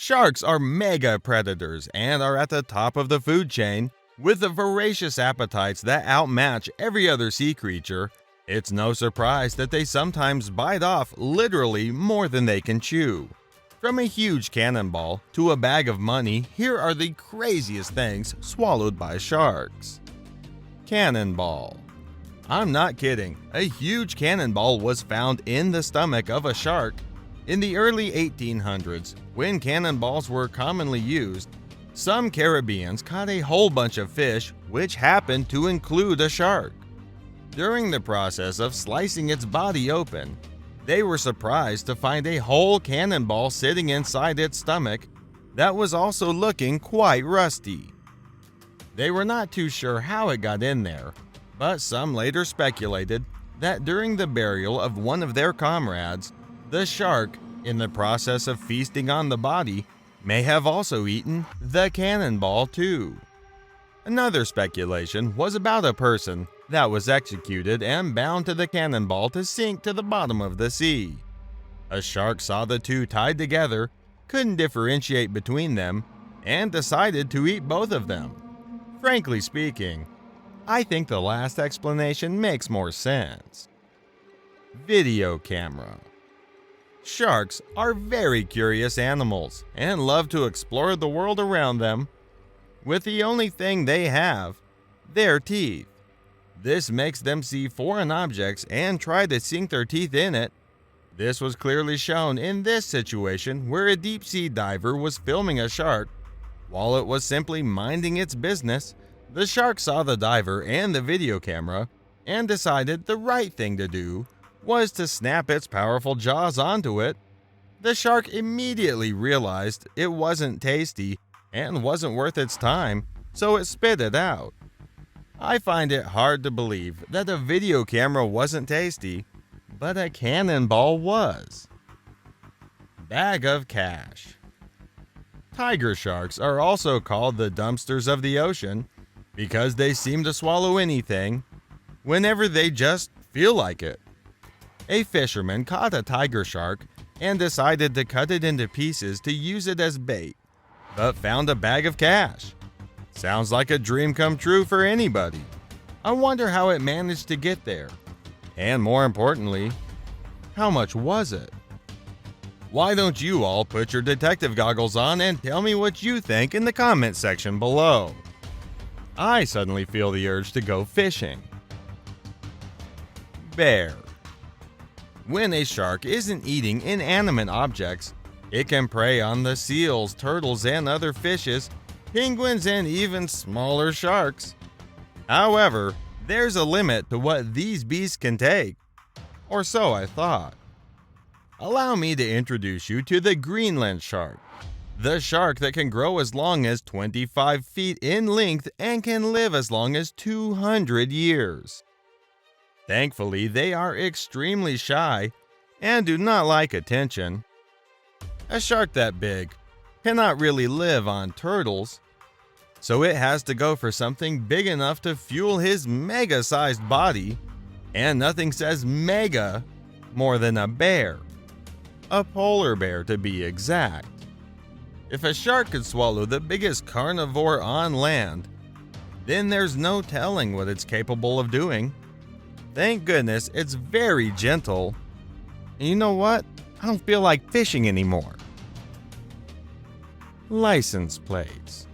Sharks are mega predators and are at the top of the food chain. With the voracious appetites that outmatch every other sea creature, it's no surprise that they sometimes bite off literally more than they can chew. From a huge cannonball to a bag of money, here are the craziest things swallowed by sharks. Cannonball. I'm not kidding, a huge cannonball was found in the stomach of a shark. In the early 1800s, when cannonballs were commonly used, some Caribbeans caught a whole bunch of fish, which happened to include a shark. During the process of slicing its body open, they were surprised to find a whole cannonball sitting inside its stomach that was also looking quite rusty. They were not too sure how it got in there, but some later speculated that during the burial of one of their comrades, the shark, in the process of feasting on the body, may have also eaten the cannonball too. Another speculation was about a person that was executed and bound to the cannonball to sink to the bottom of the sea. A shark saw the two tied together, couldn't differentiate between them, and decided to eat both of them. Frankly speaking, I think the last explanation makes more sense. Video camera. Sharks are very curious animals and love to explore the world around them. With the only thing they have, their teeth. This makes them see foreign objects and try to sink their teeth in it. This was clearly shown in this situation where a deep-sea diver was filming a shark. While it was simply minding its business, the shark saw the diver and the video camera and decided the right thing to do was to snap its powerful jaws onto it. The shark immediately realized it wasn't tasty and wasn't worth its time, so it spit it out. I find it hard to believe that a video camera wasn't tasty, but a cannonball was. Bag of cash. Tiger sharks are also called the dumpsters of the ocean because they seem to swallow anything whenever they just feel like it. A fisherman caught a tiger shark and decided to cut it into pieces to use it as bait, but found a bag of cash. Sounds like a dream come true for anybody. I wonder how it managed to get there. And more importantly, how much was it? Why don't you all put your detective goggles on and tell me what you think in the comment section below? I suddenly feel the urge to go fishing. Bear. When a shark isn't eating inanimate objects, it can prey on the seals, turtles, and other fishes, penguins, and even smaller sharks. However, there's a limit to what these beasts can take. Or so I thought. Allow me to introduce you to the Greenland shark, the shark that can grow as long as 25 feet in length and can live as long as 200 years. Thankfully, they are extremely shy and do not like attention. A shark that big cannot really live on turtles, so it has to go for something big enough to fuel his mega-sized body, and nothing says mega more than a bear. A polar bear to be exact. If a shark could swallow the biggest carnivore on land, then there's no telling what it's capable of doing. Thank goodness it's very gentle. And you know what? I don't feel like fishing anymore. License plates.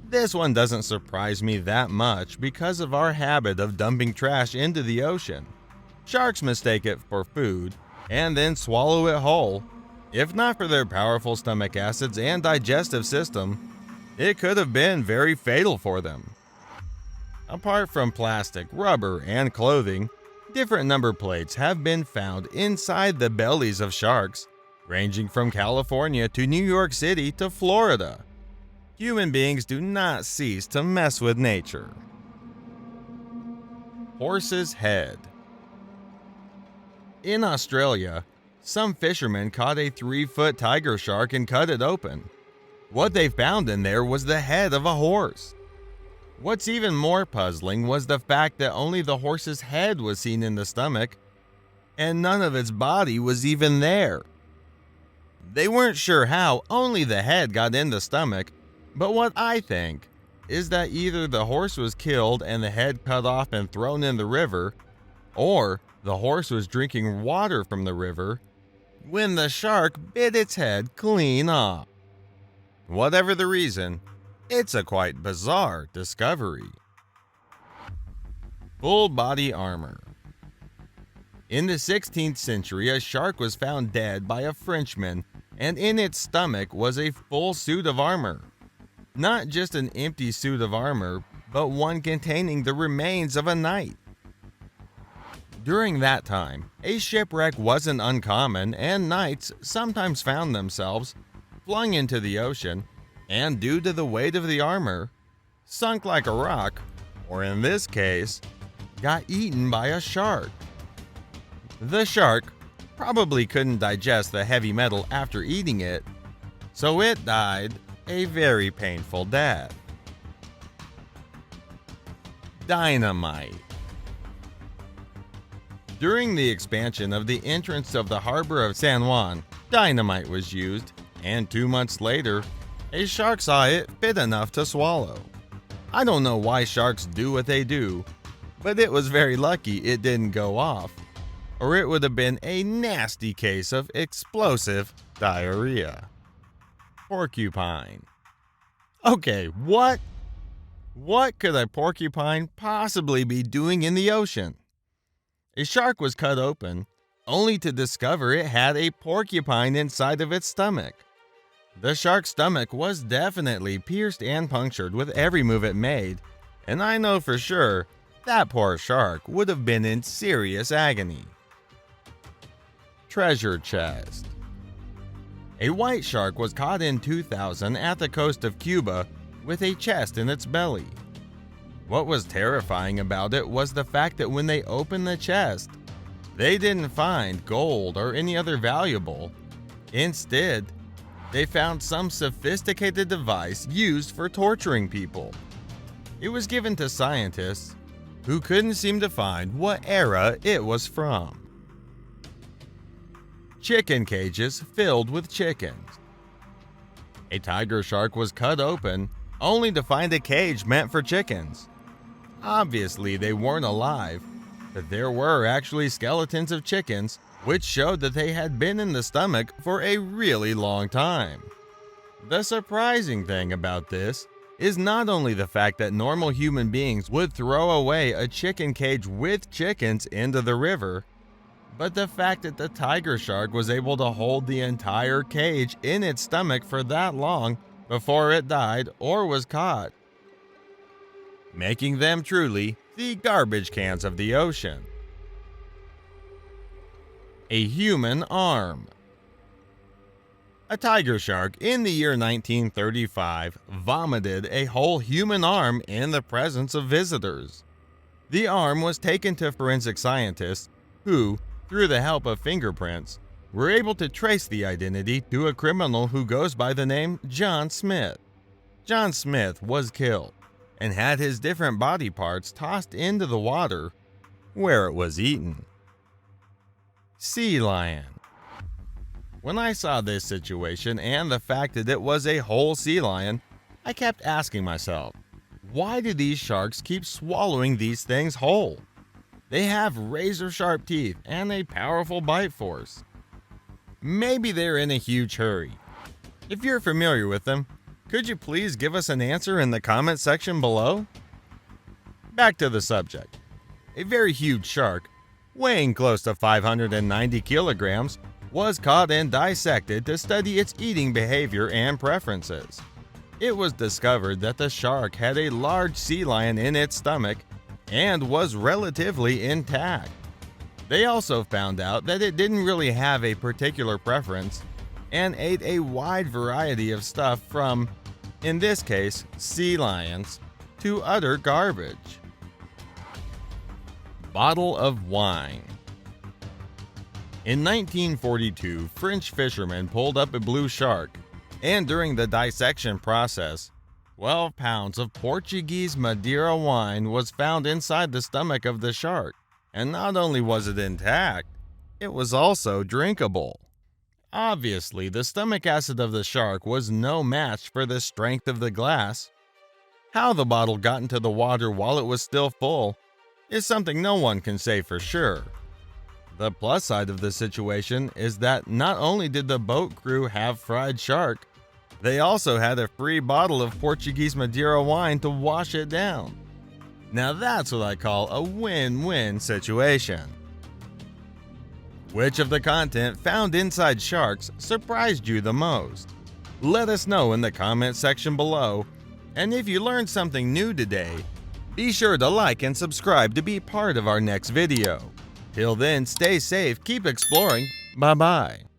This one doesn't surprise me that much because of our habit of dumping trash into the ocean. Sharks mistake it for food and then swallow it whole. If not for their powerful stomach acids and digestive system, it could have been very fatal for them. Apart from plastic, rubber, and clothing, different number plates have been found inside the bellies of sharks, ranging from California to New York City to Florida. Human beings do not cease to mess with nature. Horse's head. In Australia, some fishermen caught a 3-foot tiger shark and cut it open. What they found in there was the head of a horse. What's even more puzzling was the fact that only the horse's head was seen in the stomach, and none of its body was even there. They weren't sure how only the head got in the stomach, but what I think is that either the horse was killed and the head cut off and thrown in the river, or the horse was drinking water from the river when the shark bit its head clean off. Whatever the reason, it's a quite bizarre discovery. Full body armor. In the 16th century, a shark was found dead by a Frenchman, and in its stomach was a full suit of armor. Not just an empty suit of armor, but one containing the remains of a knight. During that time, a shipwreck wasn't uncommon, and knights sometimes found themselves flung into the ocean, and due to the weight of the armor, sunk like a rock, or in this case, got eaten by a shark. The shark probably couldn't digest the heavy metal after eating it, so it died a very painful death. Dynamite. During the expansion of the entrance of the harbor of San Juan, dynamite was used, and 2 months later, a shark saw it fit enough to swallow. I don't know why sharks do what they do, but it was very lucky it didn't go off, or it would have been a nasty case of explosive diarrhea. Porcupine. Okay, what could a porcupine possibly be doing in the ocean? A shark was cut open, only to discover it had a porcupine inside of its stomach. The shark's stomach was definitely pierced and punctured with every move it made, and I know for sure that poor shark would have been in serious agony. Treasure chest. A white shark was caught in 2000 at the coast of Cuba with a chest in its belly. What was terrifying about it was the fact that when they opened the chest, they didn't find gold or any other valuable. Instead, they found some sophisticated device used for torturing people. It was given to scientists who couldn't seem to find what era it was from. Chicken cages filled with chickens. A tiger shark was cut open only to find a cage meant for chickens. Obviously, they weren't alive, but there were actually skeletons of chickens, which showed that they had been in the stomach for a really long time. The surprising thing about this is not only the fact that normal human beings would throw away a chicken cage with chickens into the river, but the fact that the tiger shark was able to hold the entire cage in its stomach for that long before it died or was caught, making them truly the garbage cans of the ocean. A human arm. A tiger shark in the year 1935 vomited a whole human arm in the presence of visitors. The arm was taken to forensic scientists who, through the help of fingerprints, were able to trace the identity to a criminal who goes by the name John Smith. John Smith was killed and had his different body parts tossed into the water where it was eaten. Sea lion. When I saw this situation and the fact that it was a whole sea lion, I kept asking myself, why do these sharks keep swallowing these things whole? They have razor-sharp teeth and a powerful bite force. Maybe they're in a huge hurry. If you're familiar with them, could you please give us an answer in the comment section below? Back to the subject. A very huge shark, weighing close to 590 kilograms, was caught and dissected to study its eating behavior and preferences. It was discovered that the shark had a large sea lion in its stomach and was relatively intact. They also found out that it didn't really have a particular preference and ate a wide variety of stuff from, in this case, sea lions, to utter garbage. Bottle of wine. In 1942, French fishermen pulled up a blue shark, and during the dissection process, 12 pounds of Portuguese Madeira wine was found inside the stomach of the shark, and not only was it intact, it was also drinkable. Obviously, the stomach acid of the shark was no match for the strength of the glass. How the bottle got into the water while it was still full is something no one can say for sure. The plus side of the situation is that not only did the boat crew have fried shark, they also had a free bottle of Portuguese Madeira wine to wash it down. Now that's what I call a win-win situation. Which of the content found inside sharks surprised you the most? Let us know in the comment section below. And if you learned something new today, be sure to like and subscribe to be part of our next video. Till then, stay safe, keep exploring, bye-bye.